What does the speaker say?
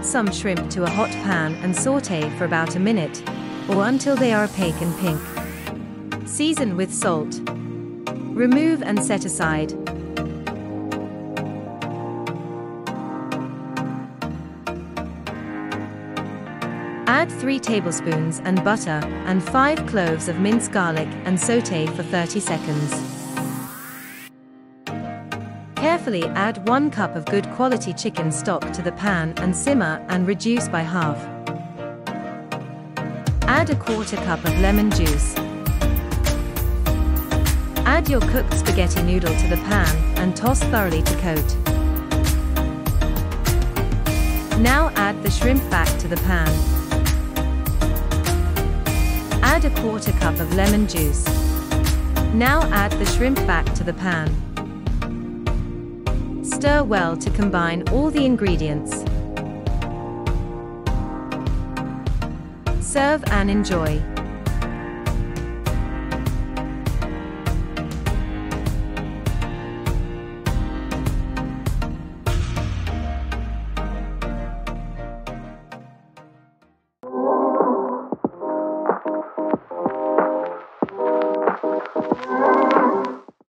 Add some shrimp to a hot pan and saute for about a minute, or until they are opaque and pink. Season with salt. Remove and set aside. Add 3 tablespoons and butter and 5 cloves of minced garlic and saute for 30 seconds. Carefully add 1 cup of good quality chicken stock to the pan and simmer and reduce by half. Add a 1/4 cup of lemon juice. Add your cooked spaghetti noodle to the pan and toss thoroughly to coat. Now add the shrimp back to the pan. Add a 1/4 cup of lemon juice. Now add the shrimp back to the pan. Stir well to combine all the ingredients. Serve and enjoy.